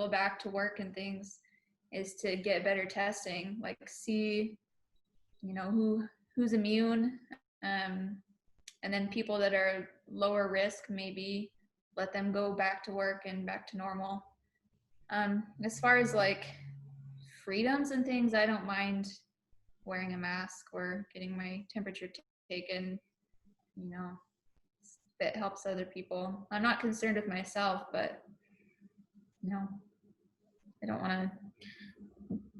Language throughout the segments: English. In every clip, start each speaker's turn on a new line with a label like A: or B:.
A: people back to work and things is to get better testing, like see, who's immune, and then people that are lower risk, maybe let them go back to work and back to normal. As far as like freedoms and things, I don't mind wearing a mask or getting my temperature taken, if it helps other people. I'm not concerned with myself, but I don't want to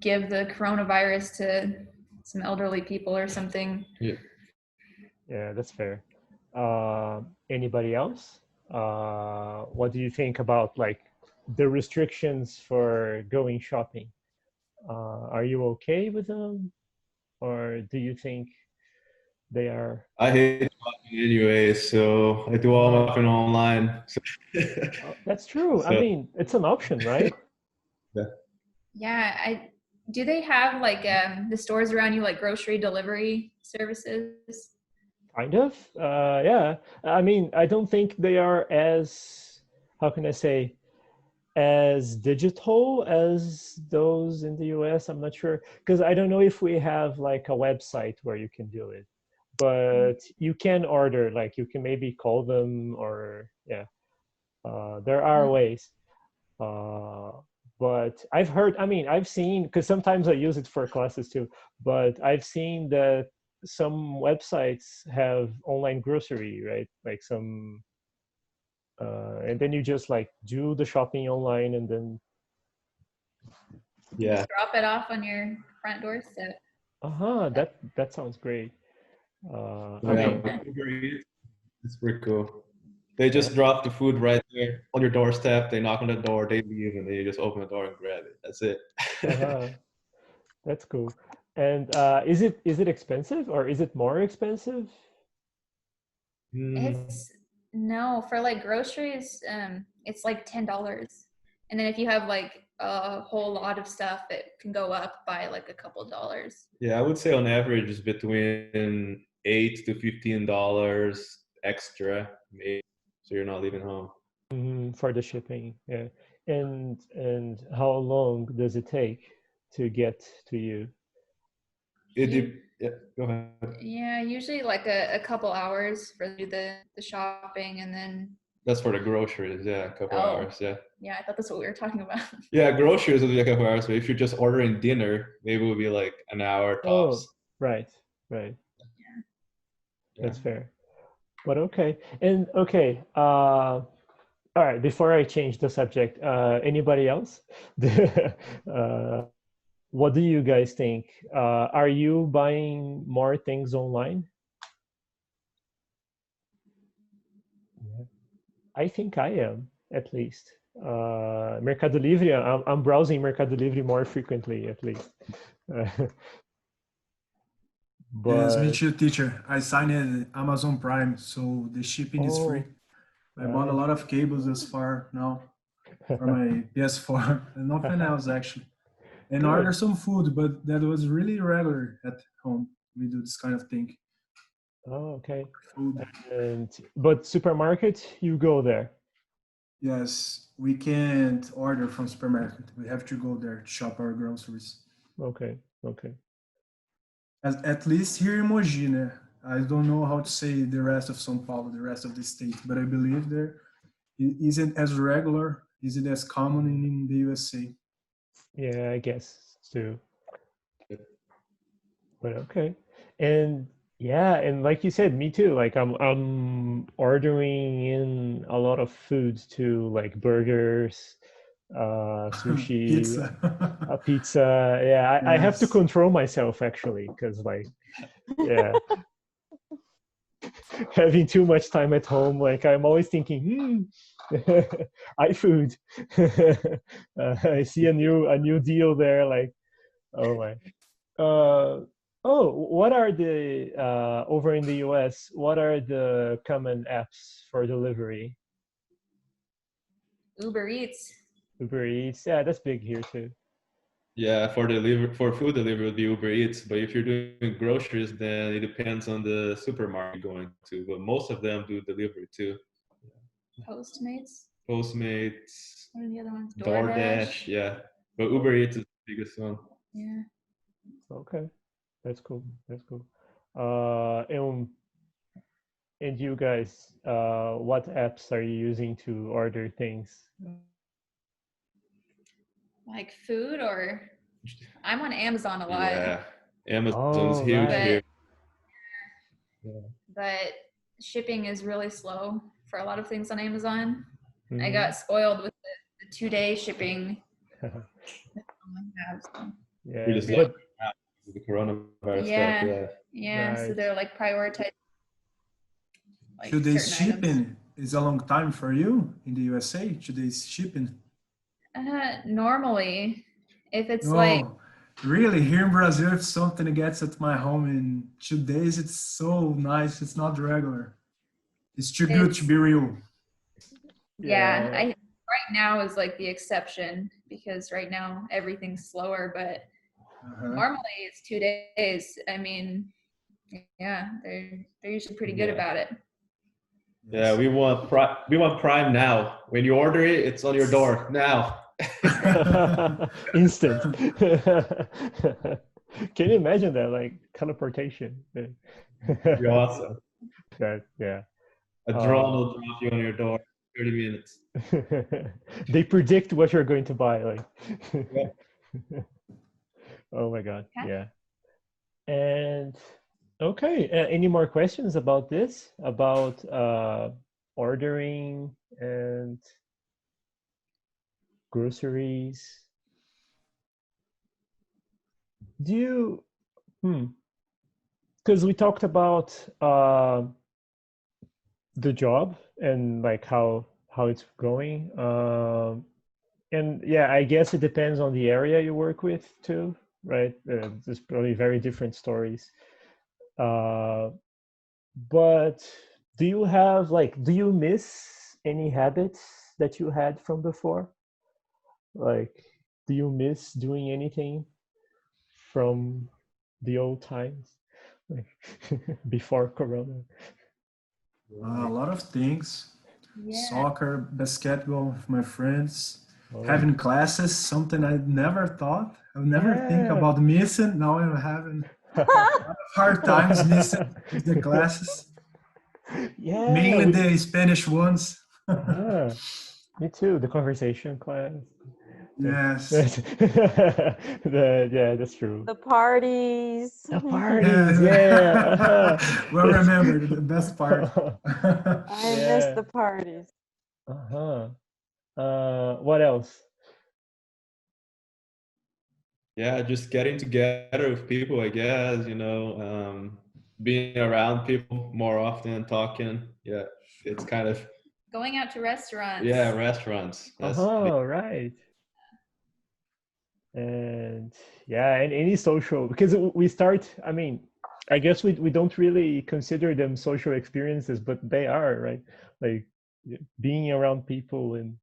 A: give the coronavirus to some elderly people or something.
B: Yeah, that's fair. Anybody else? What do you think about like the restrictions for going shopping? Are you okay with them, or do you think they are?
C: I hate shopping anyway, so I do all my shopping online.
B: That's true. I mean, it's an option, right?
A: Yeah. Do they have like the stores around you, like grocery delivery services?
B: Kind of. Yeah. I mean, I don't think they are as, how can I say, as digital as those in the US. I'm not sure, because I don't know if we have like a website where you can do it, but you can order, like you can maybe call them, or yeah, there are ways. But I've heard, I mean, I've seen, because sometimes I use it for classes too, but I've seen that some websites have online grocery, right? Like some, and then you just like do the shopping online, and then
A: just drop it off on your front doorstep.
B: that sounds great.
C: It's pretty cool. They just drop the food right there on your doorstep. They knock on the door, they leave, and then you just open the door and grab it. That's it.
B: That's cool. And is it expensive, or is it more expensive?
A: It's no, for like groceries, it's like $10. And then if you have like a whole lot of stuff, it can go up by like a couple dollars.
C: Yeah, I would say on average it's between $8 to $15 extra, maybe, so you're not leaving home.
B: For the shipping, yeah. And how long does it take to get to you?
C: Yeah, go ahead.
A: Yeah, usually like a couple hours for the shopping, and then
C: that's for the groceries. Yeah, a couple hours. Yeah.
A: Yeah, I thought that's what we were talking about.
C: Yeah, groceries will be a couple hours. But if you're just ordering dinner, maybe it will be like an hour tops.
B: Right.
A: Yeah.
B: That's fair. But okay. And okay. All right. Before I change the subject, anybody else? What do you guys think? Are you buying more things online? Yeah. I think I am, at least. Mercado Livre, I'm browsing Mercado Livre more frequently, at least.
D: Yes, me too, teacher. I signed Amazon Prime, so the shipping is free. I bought a lot of cables as far now for my PS4, and nothing else actually. And order some food, but that was really regular at home. We do this kind of thing.
B: Oh, okay.
D: Food.
B: But supermarket, you go there?
D: Yes, we can't order from supermarket. We have to go there to shop our groceries.
B: Okay.
D: At least here in Mogi, né? I don't know how to say the rest of São Paulo, the rest of the state, but I believe there isn't as regular, isn't as common in the USA.
B: Yeah, I guess too. But okay. And yeah, and like you said, me too. Like I'm ordering in a lot of foods too, like burgers, sushi, pizza. Yeah, I have to control myself actually, because like, yeah, having too much time at home, like I'm always thinking, iFood. I see a new deal there, like, oh my. What are the over in the US? What are the common apps for delivery?
A: Uber Eats.
B: Uber Eats, yeah, that's big here too.
C: Yeah, for food delivery would be Uber Eats. But if you're doing groceries, then it depends on the supermarket you're going to. But most of them do delivery too.
A: Postmates.
C: Postmates,
A: What are the other ones?
C: DoorDash, yeah. But Uber Eats is the biggest one.
A: Yeah.
B: Okay, that's cool. That's cool. And you guys, what apps are you using to order things?
A: Like food, or I'm on Amazon a lot.
C: Yeah, Amazon's
B: Oh,
C: huge
B: right.
C: here.
B: Yeah.
A: But shipping is really slow for a lot of things on Amazon. I
B: Mhm.
A: got spoiled with the 2-day shipping. That's all I have, so.
C: We
B: Yeah,
C: just
B: but
C: love the coronavirus
A: Yeah.
C: stuff. Yeah.
A: Yeah, so
B: right.
A: they're like prioritizing like
D: 2 days
A: certain items.
D: shipping is a long time for you in the USA. 2 days shipping.
A: Normally, if it's
D: No,
A: like,
D: really, here in Brazil, if something gets at my home in 2 days, it's so nice. It's not regular. It's too good to
A: it's,
D: be real.
A: yeah,
B: Yeah.
A: right now is like the exception because right now everything's slower, but
D: Uh-huh.
A: normally it's 2 days. I mean, yeah, they're usually pretty good
C: Yeah.
A: about it.
C: Yeah, we want Prime now. When you order it, it's on your door now.
B: Instant. Can you imagine that? Like teleportation.
C: Be awesome.
B: Yeah.
C: A drone will drop you on your door in 30 minutes.
B: They predict what you're going to buy. Like.
C: Yeah.
B: Oh my God.
A: Okay.
B: Yeah. And okay, any more questions about this? About ordering and groceries? Do you, because we talked about the job and like how it's going. And yeah, I guess it depends on the area you work with too, right? There's probably very different stories. But do you miss any habits that you had from before? Like, do you miss doing anything from the old times, like before Corona?
D: A lot of things.
A: Yeah.
D: Soccer, basketball with my friends,
B: Oh,
D: having classes, something I never thought. I would never think
B: yeah.
D: about missing. Now I'm having hard times missing the classes,
B: Yeah,
D: mainly the Spanish ones.
B: me too. The conversation class.
D: Yes.
B: Yeah, that's true.
E: The parties.
B: The parties, yeah.
D: Well remembered, the best part.
E: I miss the parties.
B: What else?
C: Yeah, just getting together with people, I guess, being around people more often, talking. Yeah, it's kind of,
A: Going out to restaurants.
C: yeah, restaurants.
B: Right. And yeah, and any social, because we start, I mean, I guess we don't really consider them social experiences, but they are, right? Like being around people and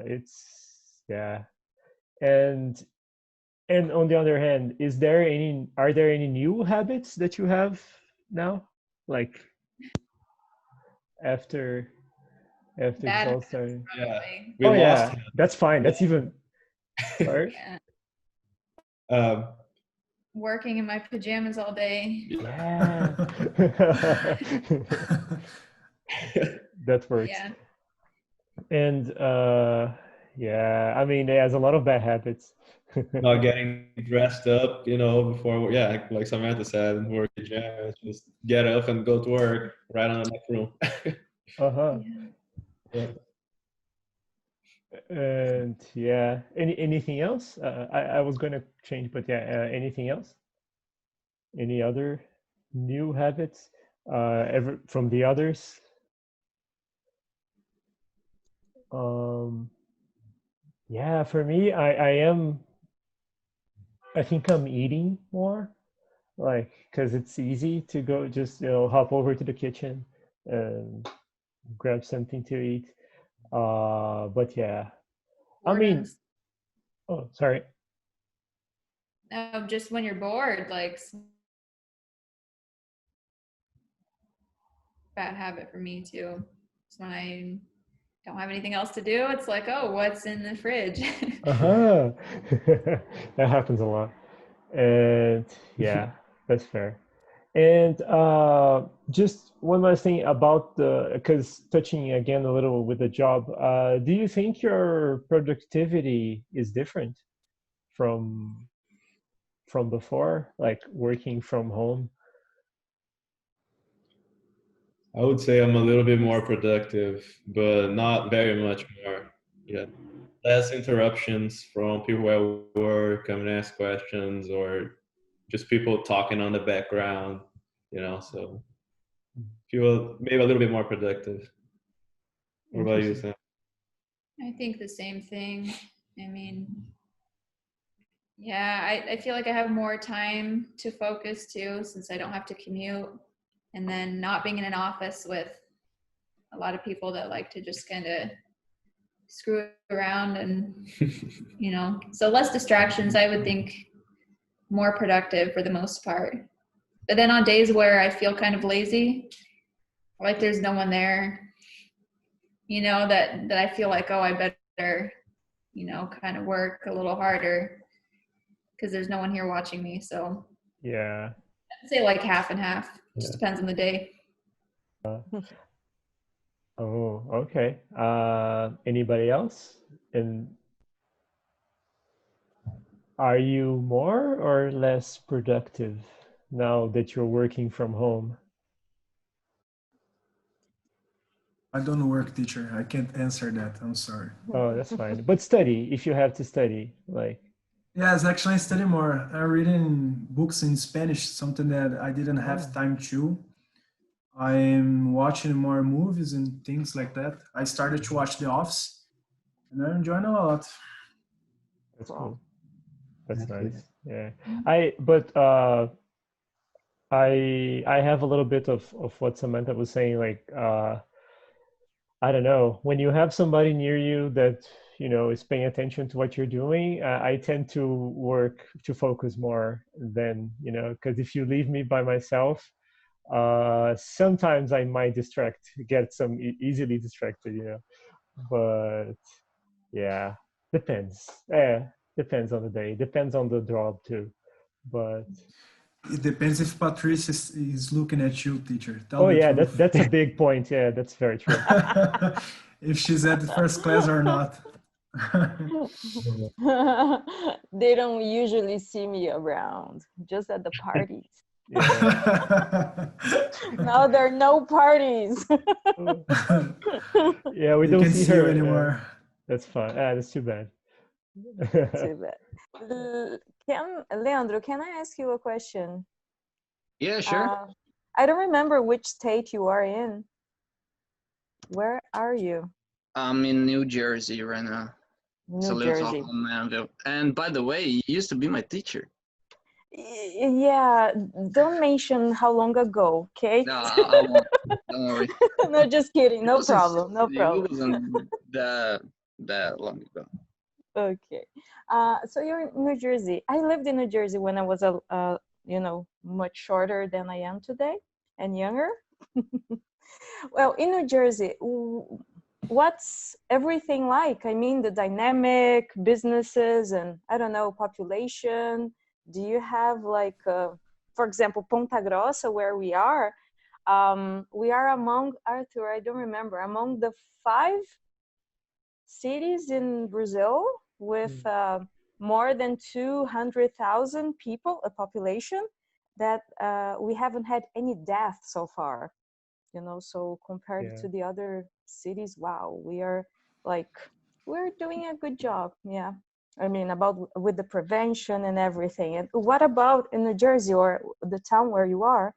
B: it's, yeah. And on the other hand, are there any new habits that you have now? Like after
A: Bad
B: this all started?
C: Yeah.
A: probably.
C: We
B: Oh
C: lost
B: yeah, that's fine. That's even, sorry?
A: Yeah. Working in my pajamas all day.
B: Yeah. That works.
A: Yeah.
B: And yeah, I mean, it has a lot of bad habits.
C: Not getting dressed up, before, yeah, like Samantha said, and work pajamas, just get up and go to work right on the next room.
B: Uh-huh.
C: Yeah.
B: And yeah, anything else? I was going to change, but yeah, anything else? Any other new habits ever from the others? Yeah, for me, I think I'm eating more, like, because it's easy to go just, hop over to the kitchen and grab something to eat. But yeah, I mean, oh, sorry.
A: Just when you're bored, like bad habit for me too. It's when don't have anything else to do, it's like, oh, what's in the fridge?
B: Uh-huh. That happens a lot. And yeah, that's fair. And just one last thing about because touching again a little with the job, do you think your productivity is different from before, like working from home?
C: I would say I'm a little bit more productive, but not very much more. Yeah. Less interruptions from people at work coming to ask questions or just people talking on the background, so feel maybe a little bit more productive. What about you, Sam?
A: I think the same thing. I mean, yeah, I feel like I have more time to focus too, since I don't have to commute. And then not being in an office with a lot of people that like to just kind of screw around and, so less distractions, I would think more productive for the most part. But then on days where I feel kind of lazy, like there's no one there, that I feel like, oh, I better, kind of work a little harder because there's no one here watching me. So
B: Yeah.
A: I'd say like half and half. Just depends on the day.
B: Oh, okay. Anybody else? And are you more or less productive now that you're working from home?
D: I don't work, teacher. I can't answer that. I'm sorry.
B: Oh, that's fine. But study, if you have to study, like.
D: Yes, actually, I study more. I'm reading books in Spanish, something that I didn't have time to. I'm watching more movies and things like that. I started to watch The Office, and I'm enjoying a lot.
B: That's cool. That's
D: Thank you.
B: nice. Yeah. I have a little bit of what Samantha was saying, like I don't know, when you have somebody near you that is paying attention to what you're doing, I tend to focus more than, because if you leave me by myself, sometimes I might get easily distracted, but yeah, depends. Depends on the day, depends on the job too, but
D: It depends if Patrice is looking at you, teacher. Tell
B: oh
D: the
B: yeah,
D: truth.
B: that's a big point. Yeah, that's very true.
D: If she's at the first class or not.
E: They don't usually see me around, just at the parties.
B: Yeah.
E: Now there are no parties.
B: Yeah, we
D: They
B: don't
D: can't
B: see
D: see you
B: her
D: anymore.
B: That's fine. That's too bad.
E: Too bad. Leandro, can I ask you a question?
F: Yeah, sure.
E: I don't remember which state you are in. Where are you?
F: I'm in New Jersey right now.
E: New Jersey.
F: Manville. And by the way, you used to be my teacher.
E: Yeah, don't mention how long ago, okay?
F: No, I won't. Don't worry.
E: No, just kidding. No problem. No
F: It
E: problem.
F: wasn't that long ago.
E: Okay. So you're in New Jersey. I lived in New Jersey when I was much shorter than I am today and younger. Well, in New Jersey, what's everything like? I mean, the dynamic businesses and I don't know, population. Do you have like, for example, Ponta Grossa, where we are among, Arthur, I don't remember, among the 5 cities in Brazil with more than 200,000 people, a population that we haven't had any death so far. So compared to the other cities, wow, we're doing a good job. Yeah. I mean, with the prevention and everything. And what about in New Jersey or the town where you are?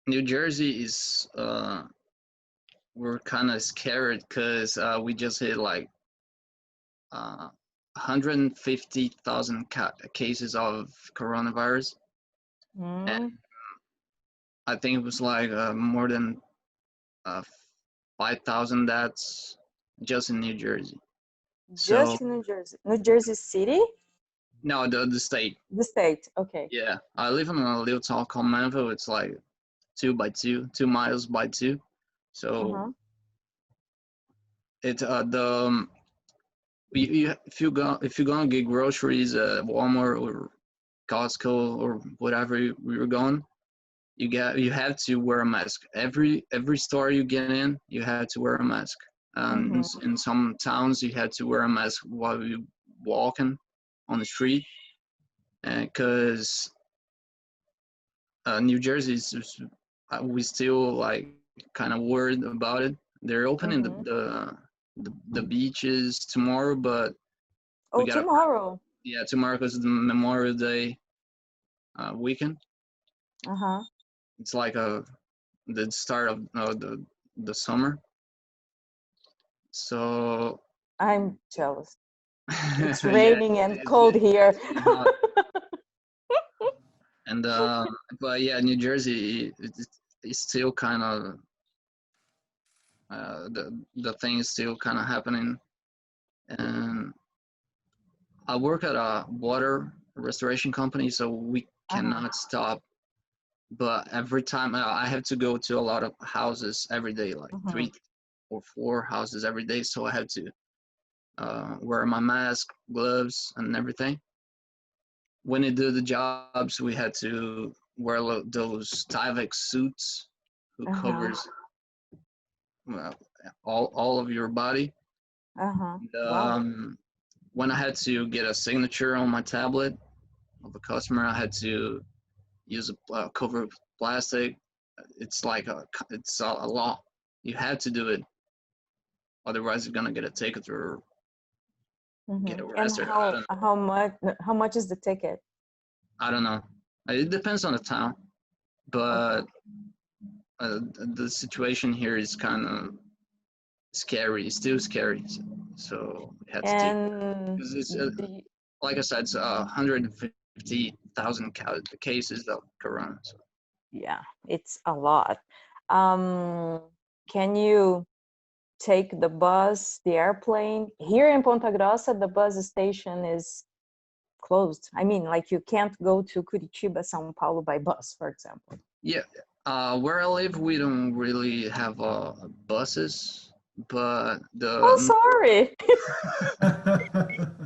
F: New Jersey is, we're kind of scared because we just hit like 150,000 cases of coronavirus. And I think it was like more than 5,000 deaths just in New Jersey.
E: Just in New Jersey? New Jersey City?
F: No, the state.
E: The state, okay.
F: Yeah, I live in a little town called Manville. It's like 2 miles by 2. So it if you're gonna get groceries at Walmart or Costco or whatever we were going, you have to wear a mask. Every store you get in, you have to wear a mask. In some towns, you had to wear a mask while you walking on the street, because New Jersey is we still like kind of worried about it. They're opening the beaches tomorrow, but we got
E: tomorrow.
F: Yeah, tomorrow because the Memorial Day weekend. It's like the start of the summer. So
E: I'm jealous. It's raining and cold here.
F: And but yeah, New Jersey is still kind of the thing is still kind of happening. And I work at a water restoration company, so we cannot stop. But every time I have to go to a lot of houses every day, like 3 or 4 houses every day. So I have to wear my mask, gloves, and everything. When we do the jobs, we had to wear those Tyvek suits who covers all of your body.
E: Wow.
F: When I had to get a signature on my tablet of a customer, I had to use a cover of plastic. It's like it's a law. You have to do it, otherwise you're gonna get a ticket or get arrested.
E: And how much is the ticket?
F: I don't know. It depends on the town, but the situation here is kind of scary. It's still scary, so we had to take it. Because it's like I said, it's 150,000 cases of corona. So.
E: Yeah, it's a lot. Can you take the bus, the airplane? Here in Ponta Grossa, the bus station is closed. I mean, like you can't go to Curitiba, São Paulo by bus, for example.
F: Yeah, where I live, we don't really have a but
E: Oh, sorry.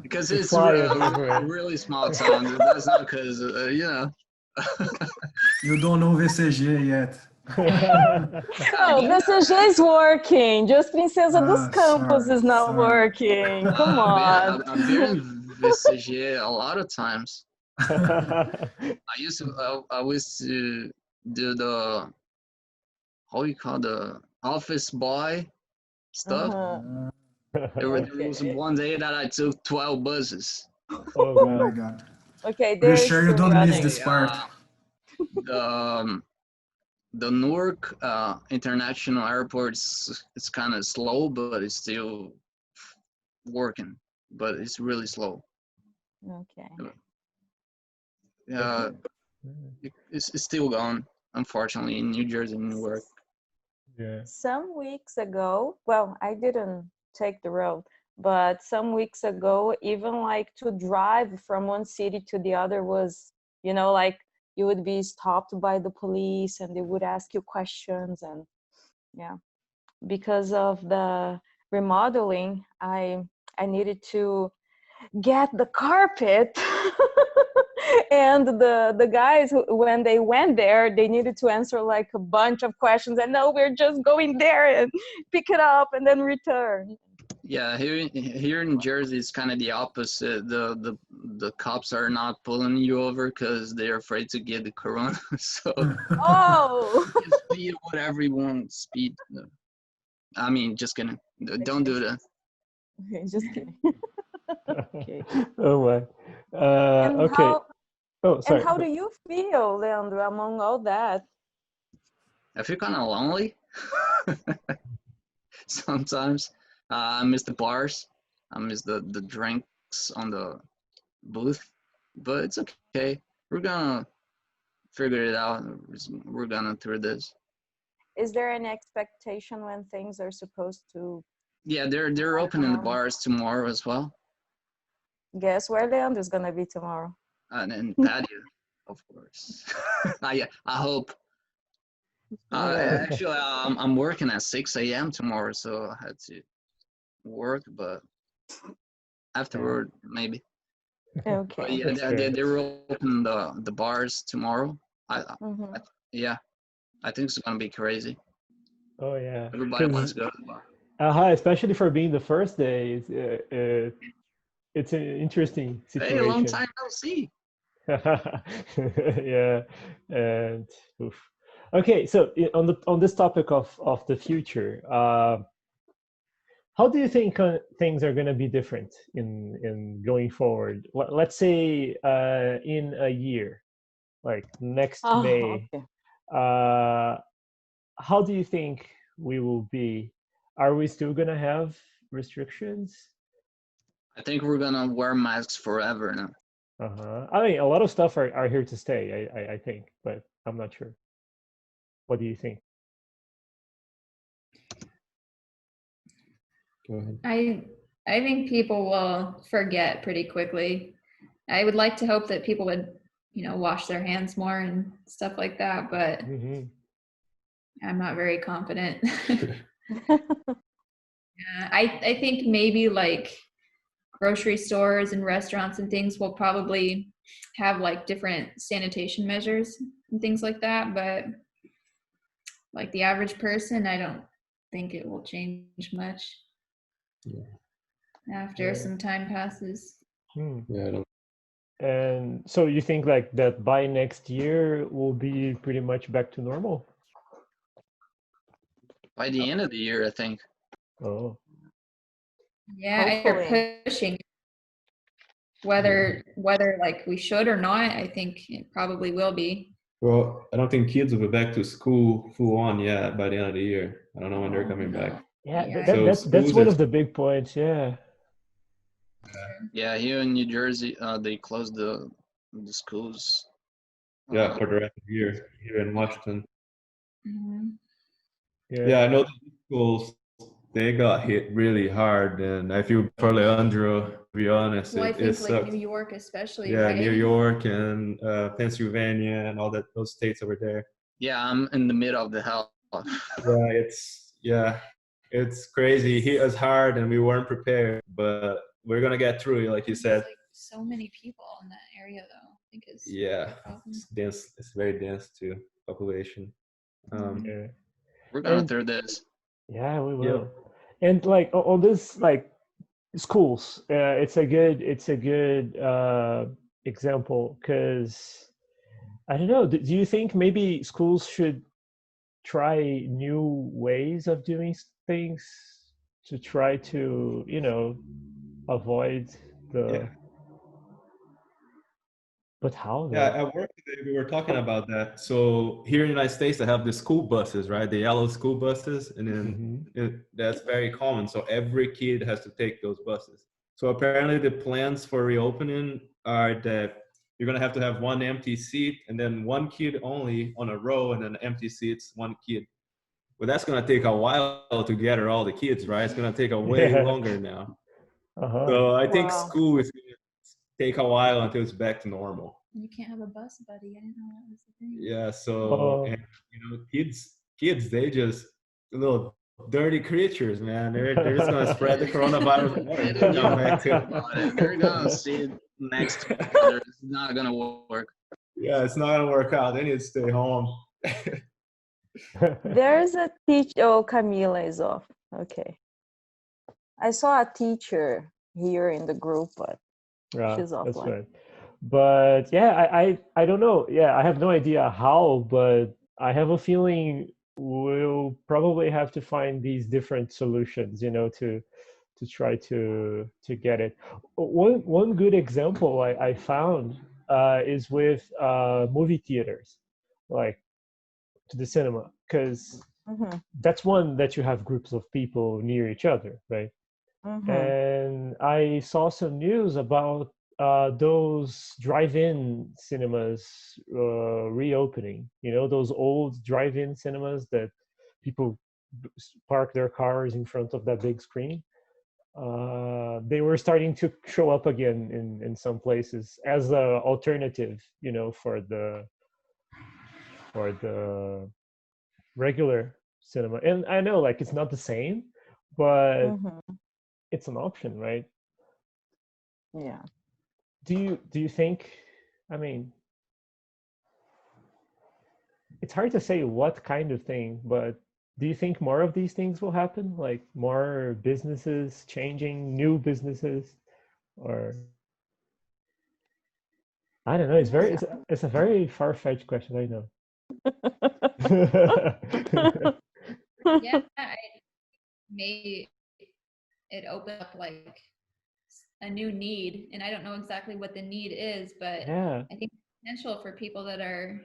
F: because it's a really small town. That's not because
D: You don't know VCG yet.
E: No, VCG is working. Just Princesa dos Campos is not working. Come on.
F: I've been in VCG a lot of times. I used to do the the office boy stuff. There was one day that I took 12 buses.
D: Oh my God.
E: Okay,
D: are you sure you don't miss this part?
F: The Newark International Airport is kind of slow, but it's still working. But it's really slow.
E: Okay.
F: It's still gone, unfortunately, in New Jersey and Newark.
B: Yeah.
E: Some weeks ago, well, I didn't take the road, but some weeks ago, even like to drive from one city to the other was, like you would be stopped by the police and they would ask you questions. And yeah, because of the remodeling, I needed to get the carpet. And the guys, when they went there, they needed to answer like a bunch of questions, and no, we're just going there and pick it up and then return.
F: Yeah, here in Jersey, it's kind of the opposite. The cops are not pulling you over because they're afraid to get the corona. So you speed whatever you want. Speed. I mean, just kidding. Don't do that.
E: Okay, just kidding. Okay.
B: Oh my. Okay. Sorry.
E: And how do you feel, Leandro, among all that?
F: I feel kind of lonely sometimes. I miss the bars. I miss the drinks on the booth. But it's okay. We're gonna figure it out. We're gonna through this.
E: Is there an expectation when things are supposed to?
F: Yeah, they're opening the bars tomorrow as well.
E: Guess where Leandro's gonna be tomorrow?
F: And patio, of course. I hope. Actually, I'm working at 6 a.m. tomorrow, so I had to work, but afterward maybe. But
E: Okay.
F: yeah,
B: That's
F: they
B: good.
F: will open the bars tomorrow.
E: Mhm.
F: Yeah, I think it's gonna be crazy.
B: Oh yeah,
F: Everybody wants
B: because
F: to go to the bar.
B: especially for being the first day, it's an interesting
F: Hey, a long
B: situation.
F: time no see.
B: Yeah, and oof. Okay, so on this topic of the future, how do you think things are going to be different in going forward? Let's say in a year, like next
E: Oh,
B: May,
E: okay.
B: uh, how do you think we will be? Are we still going to have restrictions?
F: I think we're gonna wear masks forever now.
B: Uh-huh. I mean, a lot of stuff are here to stay, I think, but I'm not sure. What do you think?
C: Go ahead.
A: I think people will forget pretty quickly. I would like to hope that people would, wash their hands more and stuff like that, but
B: Hmm.
A: I'm not very confident. Yeah, I think maybe like grocery stores and restaurants and things will probably have like different sanitation measures and things like that, but like the average person, I don't think it will change much
C: Yeah.
A: after some time passes.
B: Hmm.
C: Yeah, I don't.
B: And so you think like that by next year we'll be pretty much back to normal?
F: By the end of the year, I think.
B: Oh,
A: Yeah,
E: Hopefully.
A: they're pushing whether like we should or not. I think it probably will be.
C: Well, I don't think kids will be back to school full on yet by the end of the year. I don't know when they're coming back.
B: yeah.
A: Yeah,
C: So
B: That's
C: schools
B: one
C: are.
B: of the big points. Yeah.
F: Yeah, here in New Jersey, they closed the schools.
C: Yeah, for the rest of the year here in Washington.
A: Mhm.
B: Yeah.
C: Yeah, I know the schools, they got hit really hard, and I feel for Leandro, to be honest,
A: Well, I
C: it
A: think like
C: sucks.
A: New York especially,
C: Yeah, New
A: right?
C: York and Pennsylvania and all those states over there.
F: Yeah, I'm in the middle of the hell.
C: Yeah, it's crazy. Hit us hard, and we weren't prepared, but we're gonna get through it, like you said.
A: There's like so many people in that area though. I think is
C: Yeah,
A: the problem.
C: it's dense. It's very dense too, population.
B: Yeah.
F: We're gonna
B: And
F: through this.
B: yeah, we
C: Yep.
B: will. And like on this, like schools, it's a good example because I don't know. Do you think maybe schools should try new ways of doing things to try to, avoid
C: Yeah.
B: the? But how
C: Yeah,
B: though?
C: at work today we were talking about that. So here in the United States, they have the school buses, right? The yellow school buses, and then
B: Hmm.
C: that's very common. So every kid has to take those buses. So apparently, the plans for reopening are that you're gonna have to have one empty seat, and then one kid only on a row, and then empty seats, one kid. Well, that's gonna take a while to gather all the kids, right? It's gonna take a way
B: Yeah.
C: longer now.
B: Uh-huh.
C: So I think
E: Wow.
C: school is gonna take a while until it's back to normal.
A: You can't have a bus buddy. I didn't know that was the thing.
C: Yeah, so
B: Oh.
C: and kids, they just little dirty creatures, man. They're just gonna spread the coronavirus more
F: They
C: if they
F: don't
C: come
F: even
C: back
F: think
C: to.
F: about it. They're gonna sit next to each other. It's not gonna work.
C: Yeah, it's not gonna work out. They need to stay home.
E: There's a teacher. Oh, Camila is off. Okay. I saw a teacher here in the group, but
B: Yeah,
E: she's
B: that's
E: offline.
B: right. But yeah, I don't know. Yeah, I have no idea how, but I have a feeling we'll probably have to find these different solutions, to try to get it. One good example I found is with movie theaters, like to the cinema, because
E: Mm-hmm.
B: that's one that you have groups of people near each other, right?
E: Mm-hmm.
B: And I saw some news about those drive-in cinemas reopening. Those old drive-in cinemas that people park their cars in front of that big screen. They were starting to show up again in some places as a alternative, for the regular cinema. And I know like it's not the same, but
E: Mm-hmm.
B: it's an option, right?
E: Yeah.
B: Do you think, I mean, it's hard to say what kind of thing, but do you think more of these things will happen? Like more businesses changing, new businesses, or I don't know. It's a very far-fetched question, I know.
A: Yeah, maybe it opened up like a new need, and I don't know exactly what the need is, but
B: Yeah.
A: I think potential for people that are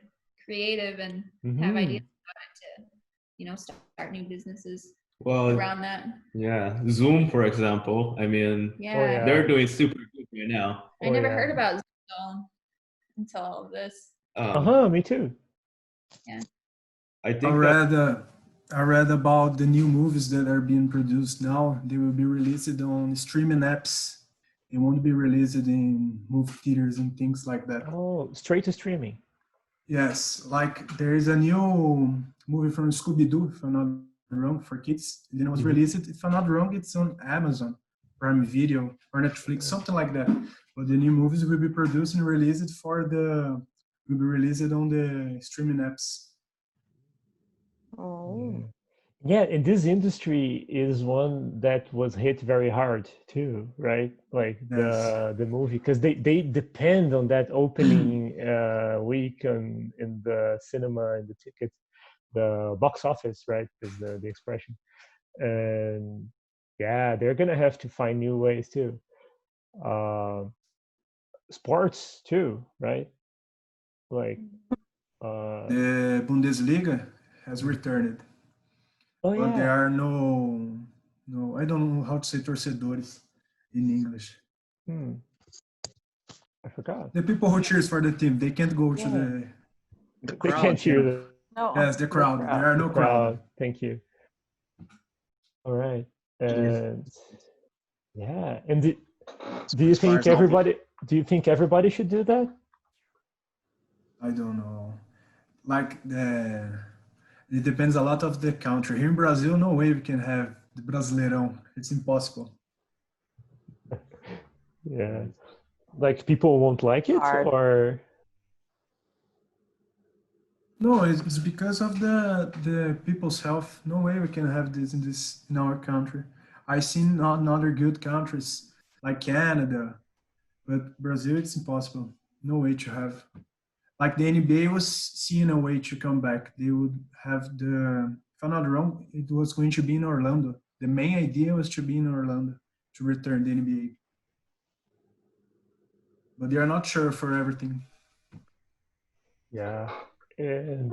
A: creative and have
B: Mm-hmm.
A: ideas about it to, you know, start new businesses
C: Well,
A: around that.
C: yeah, Zoom, for example. I mean,
A: Yeah,
C: they're doing super good right now.
A: I never heard about Zoom until all of this.
B: Me too.
A: Yeah.
C: I think that
D: I read about the new movies that are being produced now. They will be released on streaming apps. They won't be released in movie theaters and things like that.
B: Oh, straight to streaming.
D: Yes, like there is a new movie from Scooby-Doo, if I'm not wrong, for kids. Then it was released, if I'm not wrong, it's on Amazon Prime Video or Netflix, something like that. But the new movies will be produced and released will be released on the streaming apps.
E: Oh.
B: Yeah, and this industry is one that was hit very hard too, right? Like
D: Yes.
B: the movie, because they depend on that opening week in the cinema and the tickets, the box office, right? Is the expression. And yeah, they're gonna have to find new ways too. Sports too, right? Like
D: The Bundesliga has returned,
B: oh
D: but there
B: yeah.
D: are no, I don't know how to say torcedores in English.
B: I forgot.
D: The people who cheers for the team, they can't go to
B: Yeah.
D: the
F: The
B: They can't
F: crowd.
B: cheer the
E: No,
D: yes, the crowd. There are no crowd.
B: crowd. Thank you. All right. And yeah. And do you think everybody should do that?
D: I don't know. Like it depends a lot of the country. Here in Brazil, no way we can have the Brasileirão. It's impossible.
B: Yeah. Like people won't like it
E: Hard.
B: or
D: No, it's because of the people's health. No way we can have this in our country. I've seen other good countries like Canada, but Brazil it's impossible. No way to have. Like the NBA was seeing a way to come back. They would have if I'm not wrong, it was going to be in Orlando. The main idea was to be in Orlando to return the NBA. But they are not sure for everything.
B: yeah. And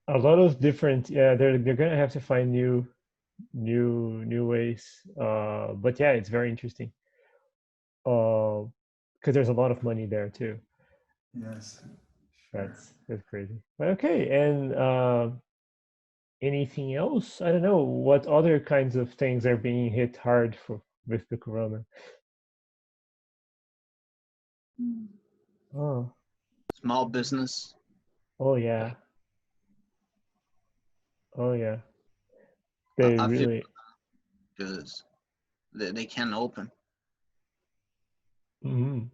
B: a lot of different they're gonna have to find new ways. But yeah, it's very interesting. Because there's a lot of money there too.
D: Yes.
B: That's crazy. But okay, and anything else? I don't know what other kinds of things are being hit hard with the corona. Oh,
F: Small business.
B: oh yeah, oh yeah. They
F: I feel
B: really.
F: because they can't open.
B: Mhm.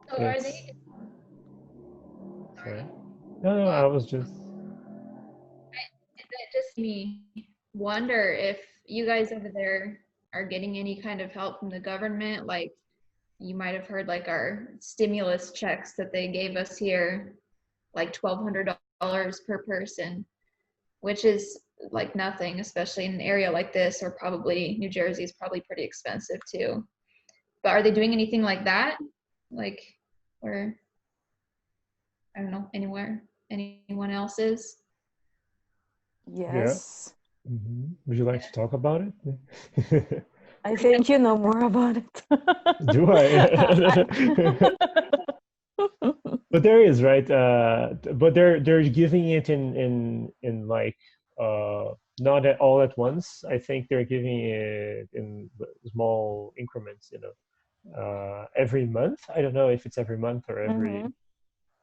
A: So are
B: It's,
A: they?
B: sorry. No, I was just.
A: That just made me wonder if you guys over there are getting any kind of help from the government. Like you might have heard like our stimulus checks that they gave us here, like $1,200 per person, which is like nothing, especially in an area like this, or probably New Jersey is probably pretty expensive too. But are they doing anything like that? Like, or I don't know, anyone else is?
E: Yes.
B: Would you like to talk about it?
E: I think you know more about it.
B: Do I? But there is, right? But they're giving it in like not all at once. I think they're giving it in small increments, every month. I don't know if it's every month or every.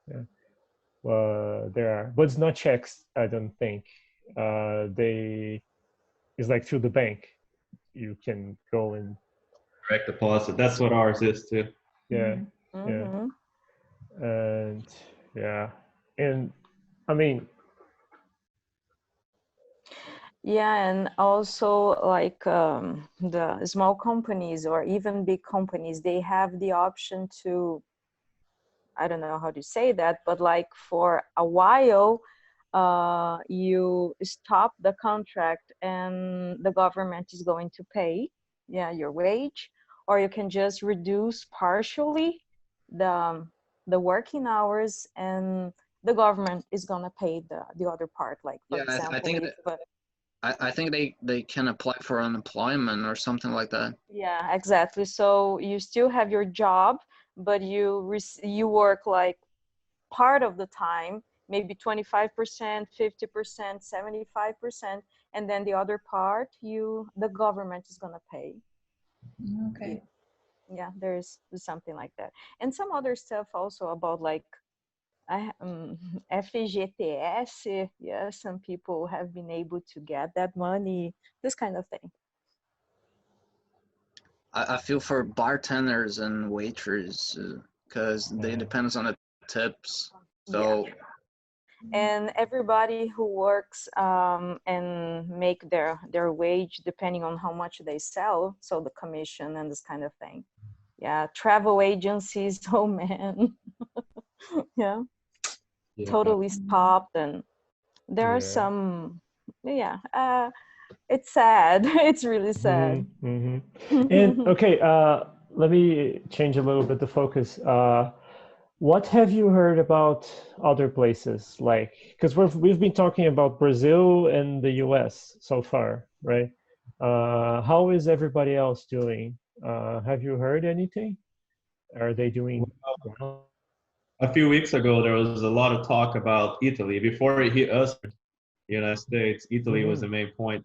B: Yeah. There are, but it's not checks. I don't think. It's like through the bank. you can go and
C: Direct deposit. That's what ours is too.
B: yeah, yeah,
E: Mhm.
B: and yeah, and I mean,
E: Yeah, and also like the small companies or even big companies, they have the option to, I don't know how to say that, but like for a while, you stop the contract and the government is going to pay, yeah, your wage, or you can just reduce partially the the working hours and the government is gonna pay the other part. Like for
F: Yeah, I
E: example,
F: think
E: if
F: I think they can apply for unemployment or something like that.
E: yeah, exactly. So you still have your job, but you work like part of the time, maybe 25%, 50%, 75%, and then the other part the government is going to pay.
A: Okay.
E: Yeah, there's something like that. And some other stuff also about like FGTS. Yeah, some people have been able to get that money, this kind of thing.
F: I feel for bartenders and waiters because they depends on the tips. So
E: Yeah. And everybody who works and make their wage depending on how much they sell, so the commission and this kind of thing. Yeah, travel agencies, oh man. Yeah,
C: Yeah.
E: totally stopped. And there are
B: yeah.
E: some, yeah, it's sad. It's really sad.
B: And okay, let me change a little bit the focus. What have you heard about other places? Like, because we've been talking about Brazil and the U.S. so far, right? How is everybody else doing? Have you heard anything? Are they doing well?
C: A few weeks ago, there was a lot of talk about Italy. Before it hit us, the United States, Italy was the main point.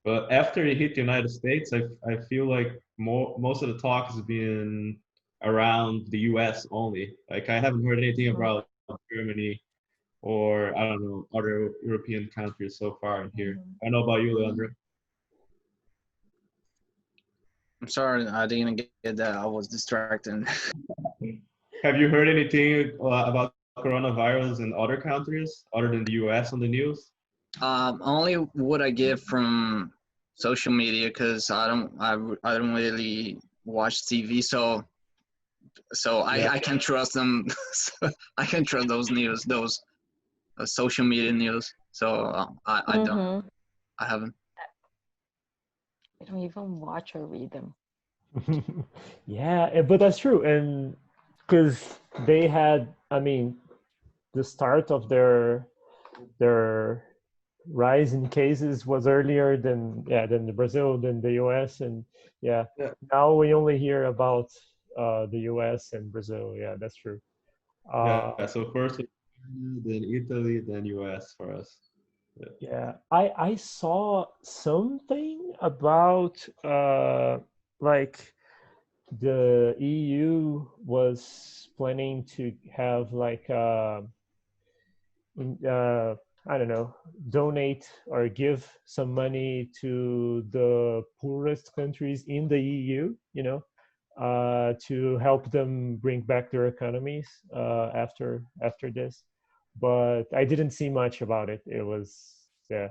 C: But after it hit the United States, I feel like most of the talk has been around the U.S. only. Like I haven't heard anything about Germany or I don't know other European countries so far in here. I don't know about you, Leandro.
F: I'm sorry I didn't get that. I was distracted.
C: Have you heard anything about coronavirus in other countries other than the U.S. on the news?
F: Only what I get from social media because I don't really watch TV, so I can trust them. I can trust those news, those social media news. So I don't. I haven't.
E: I don't even watch or read them.
B: Yeah, but that's true. And because they had, I mean, the start of their rise in cases was earlier than the Brazil, than the US, and yeah, now we only hear about the US and Brazil. Yeah, that's true.
C: Yeah. So first, then Italy, then U.S. for us.
B: Yeah, I saw something about like the EU was planning to have like I don't know, donate or give some money to the poorest countries in the EU, to help them bring back their economies after this. But I didn't see much about it. It was yeah.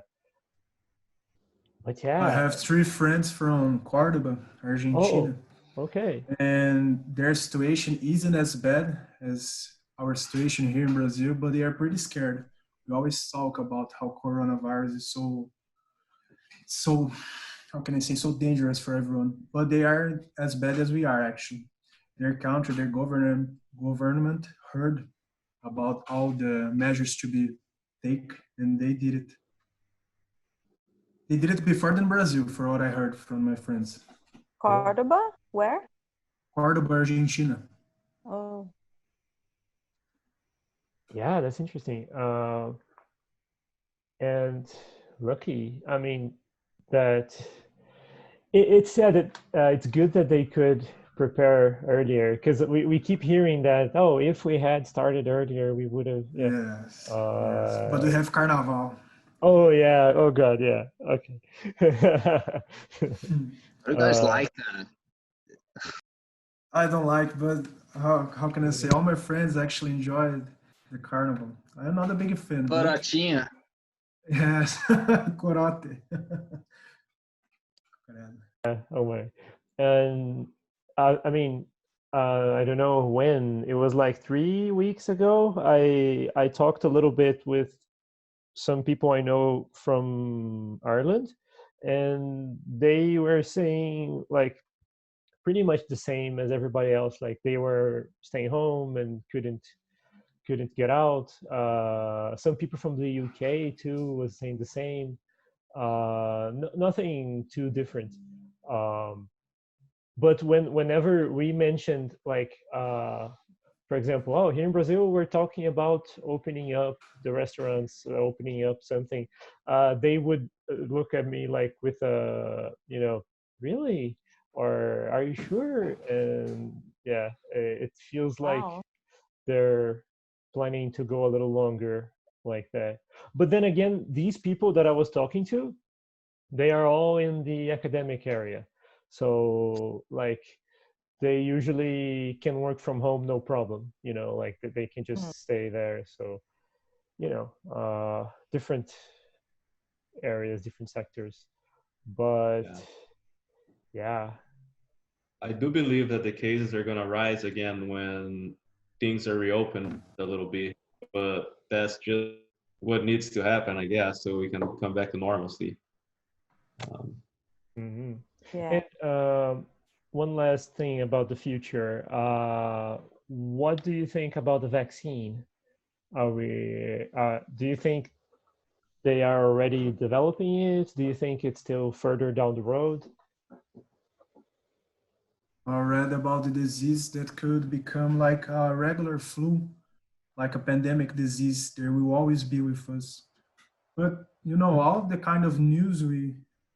B: But
D: I
B: yeah.
D: have three friends from Cordoba, Argentina.
B: Okay.
D: And their situation isn't as bad as our situation here in Brazil, but they are pretty scared. We always talk about how coronavirus is so how can I say, so dangerous for everyone. But they are as bad as we are actually. Their country, their government heard about all the measures to be taken, and they did it. They did it before than Brazil, for what I heard from my friends.
E: Cordoba, where?
D: Cordoba, Argentina.
E: Oh.
B: Yeah, that's interesting. And lucky, I mean, that it's sad that it's good that they could prepare earlier, because we keep hearing that, oh, if we had started earlier, we would have. Yeah.
D: Yes, yes. But we have Carnaval.
B: Oh yeah. Oh god. Yeah. Okay.
F: How do you guys
B: uh,
F: like that?
D: I don't like, but how can I say? All my friends actually enjoyed the carnival. I'm not a big fan, but
F: Baratinha.
D: yes, corote.
B: oh my. And I mean, I don't know when. It was like 3 weeks ago. I talked a little bit with some people I know from Ireland, and they were saying like pretty much the same as everybody else. Like they were staying home and couldn't get out. Some people from the UK too was saying the same. Nothing too different. Um, but whenever we mentioned like for example, oh, here in Brazil we're talking about opening up the restaurants, opening up something, they would look at me like with a, really, or are you sure? And yeah, it feels like
E: Wow.
B: they're planning to go a little longer like that. But then again, these people that I was talking to, they are all in the academic area, so like they usually can work from home no problem, like they can
E: Mm.
B: just stay there. So different areas, different sectors, but
C: Yeah.
B: yeah.
C: I do believe that the cases are going to rise again when things are reopened a little bit, but that's just what needs to happen, I guess, so we can come back to normalcy.
B: Hmm.
E: Yeah.
B: And one last thing about the future. What do you think about the vaccine? Do you think they are already developing it? Do you think it's still further down the road?
D: I read about the disease that could become like a regular flu, like a pandemic disease. There will always be with us. But all the kind of news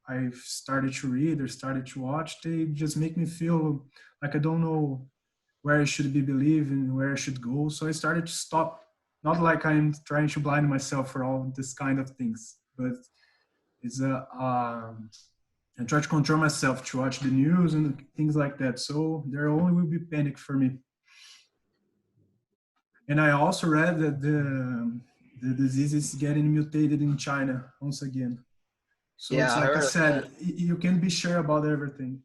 D: I've started to read or started to watch, they just make me feel like I don't know where I should be believing, where I should go. So I started to stop. Not like I'm trying to blind myself for all this kind of things, but it's I try to control myself to watch the news and things like that. So there only will be panic for me. And I also read that the disease is getting mutated in China once again. So
F: Yeah,
D: it's
F: I
D: like I
F: heard of that.
D: said, you can't be sure about everything.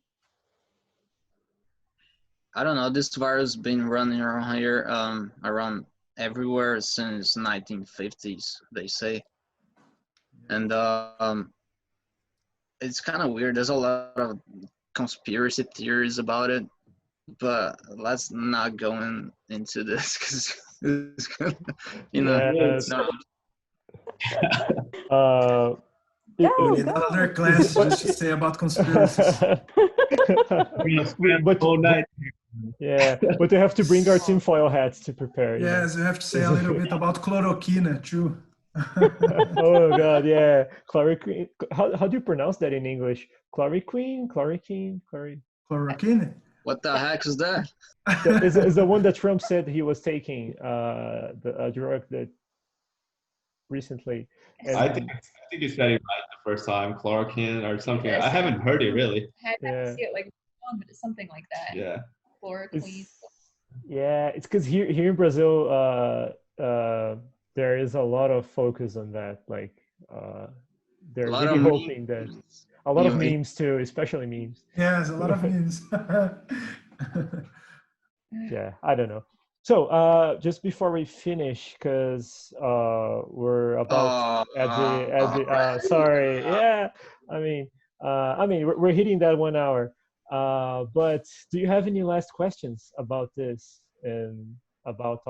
F: I don't know. This virus been running around here, around everywhere since 1950s, they say, and it's kind of weird. There's a lot of conspiracy theories about it, but let's not go into this because it's gonna,
B: Yeah.
F: no.
B: uh,
D: We
E: Go,
D: need another
E: go.
D: class just to say about conspiracies.
C: We're gonna spend the whole night.
B: Yeah, but we have to bring our tinfoil hats to prepare.
D: Yes, we have to say a little bit about chloroquine too.
B: Oh god, yeah, chloroquine. How do you pronounce that in English? Chloroquine.
D: Chloroquine?
F: What the heck is that?
B: Is the one that Trump said he was taking, the drug that recently.
C: I think you said it right the first time, chloroquine or something.
A: Yes.
C: I haven't heard it really.
A: I
B: Yeah.
A: had to see it like wrong, but it's something like that.
C: Yeah.
A: Chloroquine.
B: Yeah, it's because here in Brazil, there is a lot of focus on that. Like, they're
F: A lot
B: really
F: of
B: hoping that
F: memes.
B: a lot of
F: You know,
B: memes too, especially memes.
D: Yes, a lot of news.
B: Yeah, I don't know. So, just before we finish, because we're about at the sorry, yeah. We're hitting that 1 hour. But do you have any last questions about this and about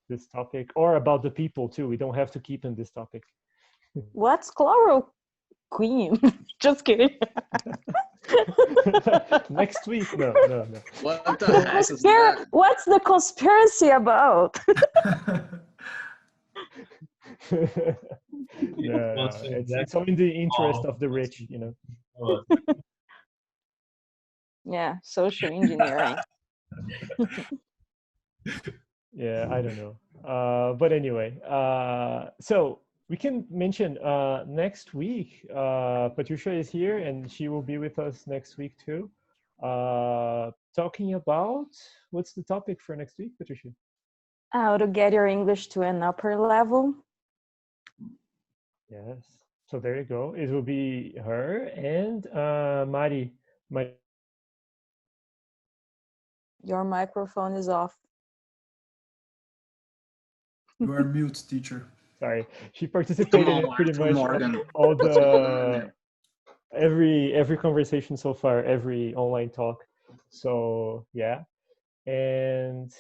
B: this topic, or about the people too? We don't have to keep in this topic.
E: What's chloroquine? Just kidding.
B: Next week, no.
F: What the heck is that?
E: What's the conspiracy about?
B: Yeah, it's all in the interest of the rich,
E: Yeah, social engineering.
B: Yeah, I don't know. But anyway, so we can mention next week, Patricia is here and she will be with us next week too. Talking about, what's the topic for next week, Patricia?
E: How to get your English to an upper level.
B: Yes. So there you go. It will be her and Mari.
E: Your microphone is off.
D: You are mute, teacher.
B: Sorry, she participated in pretty much
F: Morgan.
B: all the every conversation so far, every online talk. So yeah, and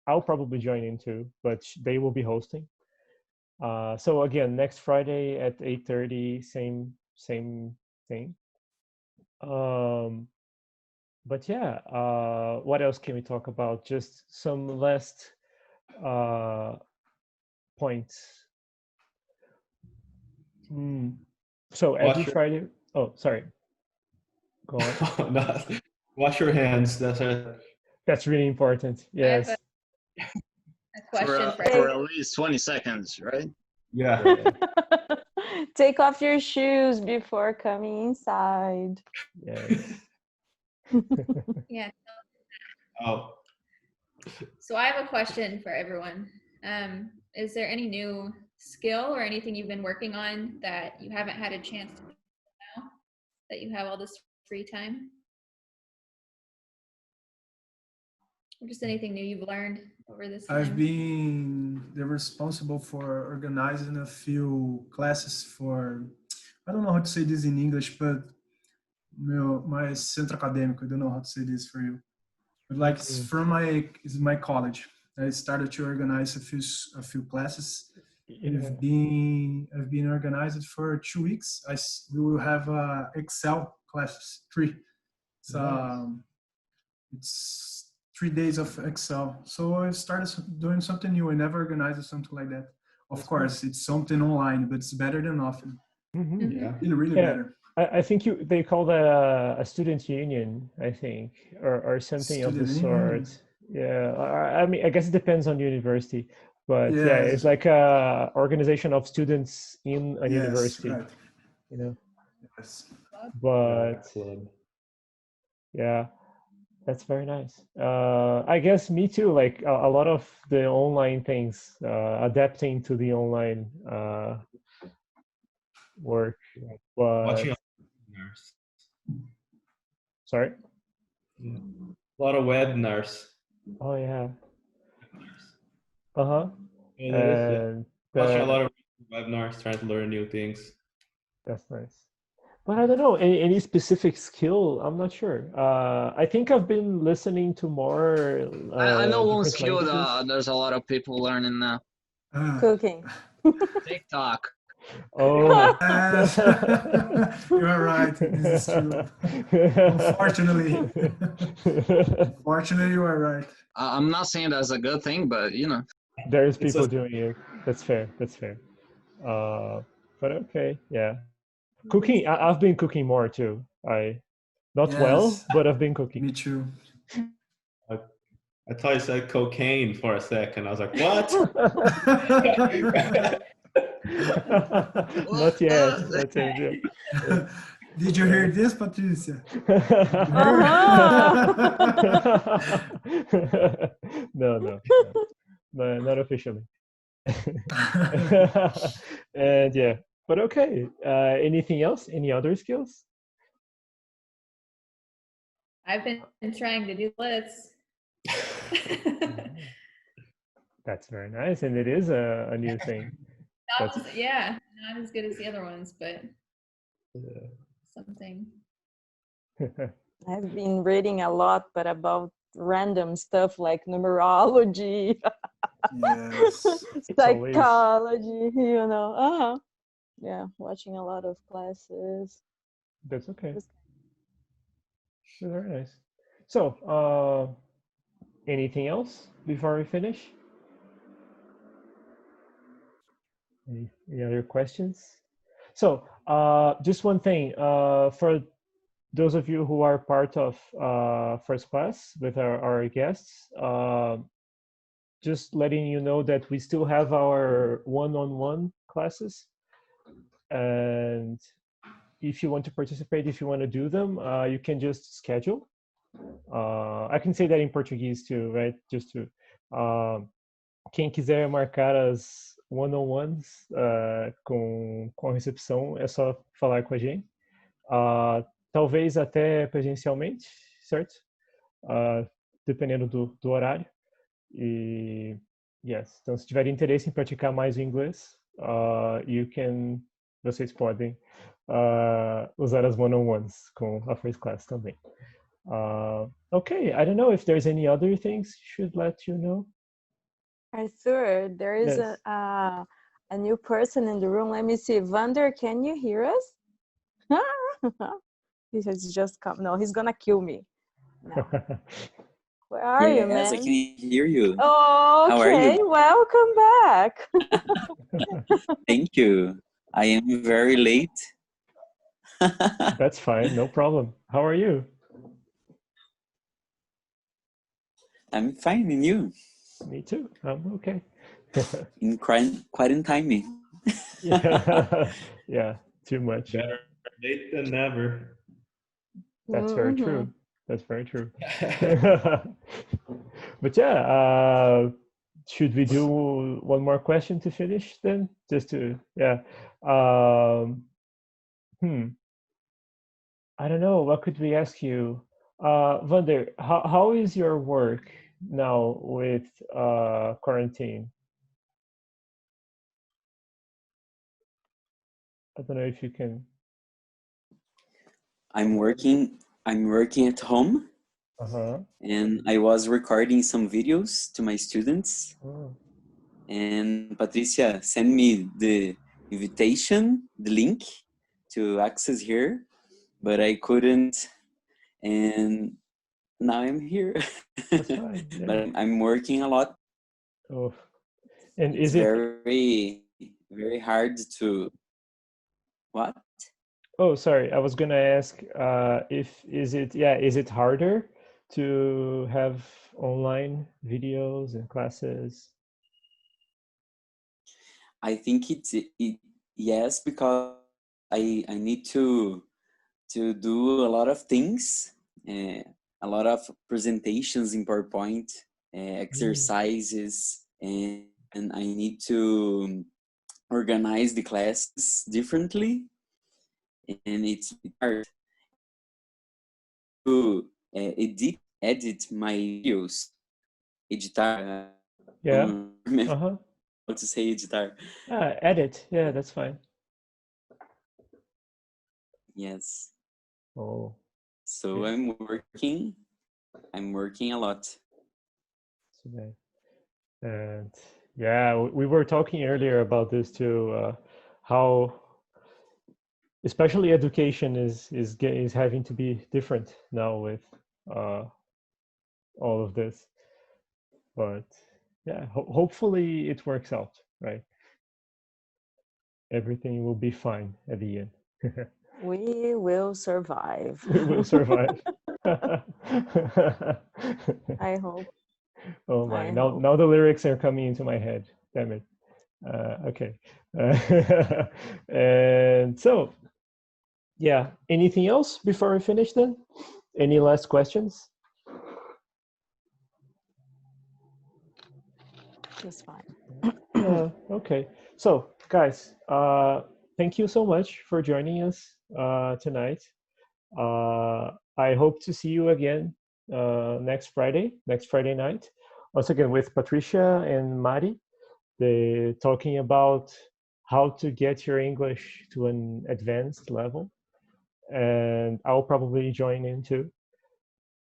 B: I'll probably join in too, but they will be hosting. So again, next Friday at 8:30, same thing. But yeah, what else can we talk about? Just some last points. So every Friday. Oh, sorry. Go on.
C: No, wash your hands. That's it.
B: That's really important. Yes.
A: I have a question
F: for at least 20 seconds, right?
C: Yeah.
E: Take off your shoes before coming inside.
B: Yes.
A: Yeah.
C: Oh.
A: So I have a question for everyone. Is there any new skill or anything you've been working on that you haven't had a chance to do now that you have all this free time? Or just anything new you've learned over this time?
D: I've been the responsible for organizing a few classes for, I don't know how to say this in English, but my centro acadêmico, I don't know how to say this for you. But like it's from my college. I started to organize a few classes.
B: Yeah.
D: I've been organized for 2 weeks. We will have Excel classes, 3. So
B: Nice.
D: it's 3 days of Excel. So I started doing something new. I never organized something like that. Of course, it's something online, but it's better than nothing.
B: Mm-hmm.
C: Yeah.
D: Really
B: Yeah.
D: better.
B: I think they call that a student union, I think, or something of the sort. Yeah, I mean, I guess it depends on the university, but yeah, it's like a organization of students in a university,
D: right.
B: you know.
D: Yes.
B: But yeah, that's very nice. I guess me too. Like a lot of the online things, adapting to the online work, but
C: Watching webinars.
B: Sorry.
C: Yeah. A lot of webinars.
B: Oh yeah. Uh-huh.
C: And watching a lot of webinars, trying to learn new things.
B: That's nice. But I don't know, any specific skill, I'm not sure. I think I've been listening to more
F: I know one
B: different
F: skill that
B: languages.
F: there's a lot of people learning now.
E: Cooking.
F: TikTok.
B: Oh.
D: Yes. You are right. This is true. Unfortunately. Unfortunately, you are right.
F: I'm not saying that's a good thing, but you know.
B: There's people doing it. That's fair. That's fair. But okay, yeah. Cooking, I've been cooking more too. Not well, but I've been cooking.
D: Me too.
C: I thought you said cocaine for a second. I was like, what?
B: Not yet. Not yet.
D: Did you hear this, Patricia?
B: No, not officially. And yeah, but okay. Anything else? Any other skills?
A: I've been trying to do lists.
B: That's very nice, and it is a new thing.
A: Not as good as the other ones, but something.
E: I've been reading a lot, but about random stuff like numerology, psychology, you know. Yeah, watching a lot of classes.
B: That's okay. Very nice. So, anything else before we finish? Any other questions? So, just one thing, for those of you who are part of First Class with our guests, just letting you know that we still have our one-on-one classes. and if you want to participate, if you want to do them, you can just schedule. I can say that in Portuguese too, right? Just to quem quiser marcar as one-on-ones com a recepção, é só falar com a gente. Talvez até presencialmente, certo? Dependendo do horário. E, yes, então se tiver interesse em praticar mais o inglês, vocês podem usar as one-on-ones com a First Class também. Okay, I don't know if there's any other things should let you know.
E: Arthur, there is
B: Yes.
E: a new person in the room. Let me see. Vander, can you hear us? He has just come. No, he's gonna kill me. No. Where are you, man?
G: Yes, I can hear you.
E: Oh,
G: How are
E: okay.
G: you?
E: Welcome back.
G: Thank you. I am very late.
B: That's fine, no problem. How are you?
G: I'm fine, and you?
B: Me too. I'm okay.
G: In quarantine.
B: Yeah, too much.
C: Better late than never.
B: That's very
E: Mhm.
B: true. That's very true. But yeah, should we do one more question to finish then? Just to, yeah. I don't know. What could we ask you? Vander, how is your work now with quarantine? I don't know if you can.
G: I'm working at home, and I was recording some videos to my students.
B: Oh.
G: And Patricia sent me the invitation, the link to access here, but I couldn't, and now I'm here.
B: That's fine. Yeah.
G: But I'm working a lot.
B: Oh. And
G: It's
B: is it
G: very, very hard to what?
B: Oh, sorry. I was gonna ask is it harder to have online videos and classes?
G: I think yes, because I need to do a lot of things, a lot of presentations in PowerPoint, exercises, and I need to organize the classes differently, and it's hard to edit my videos. Editar.
B: Yeah.
G: How to say editar?
B: Edit. Yeah, that's fine.
G: Yes.
B: Oh.
G: So
B: Yeah.
G: I'm working a lot.
B: So and yeah, we were talking earlier about this too. How especially education is having to be different now with all of this. But yeah, hopefully it works out, right? Everything will be fine at the end.
E: We will survive.
B: We will survive.
E: I hope.
B: Oh my! Now the lyrics are coming into my head. Damn it. Okay. And so, yeah. Anything else before we finish then? Any last questions?
E: That's fine.
B: Okay. So, guys, thank you so much for joining us tonight. I hope to see you again next Friday night. Once again with Patricia and Mari. They're talking about how to get your English to an advanced level. And I'll probably join in too.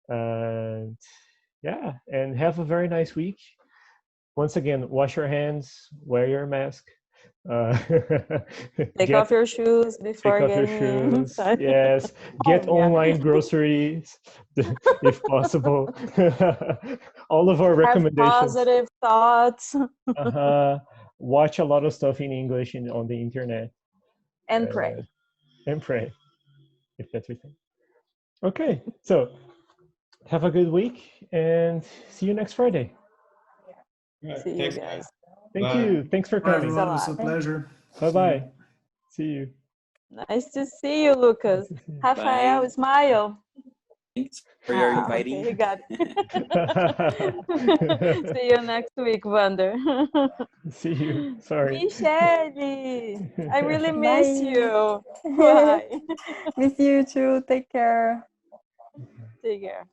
B: And yeah, and have a very nice week. Once again, wash your hands, wear your mask.
E: Take off your shoes before getting inside.
B: Yes, get online groceries if possible. All of our recommendations.
E: Have positive thoughts.
B: Watch a lot of stuff in English on the internet.
E: And pray.
B: And pray, if that's your thing. Okay, so have a good week and see you next Friday.
E: See you guys.
B: Thank you. Thanks for coming.
D: Bye, everyone. It was a pleasure.
B: Bye-bye. See you.
E: Nice to see you, Lucas.
B: Nice to see you.
E: Rafael,
G: Bye.
E: smile.
G: Thanks for your
E: Okay,
G: inviting.
E: you got it. See you next week, Wander.
B: See you. Sorry.
E: Michelle, I really miss
H: Bye.
E: you. Bye.
H: Miss you too. Take care.
E: Take care.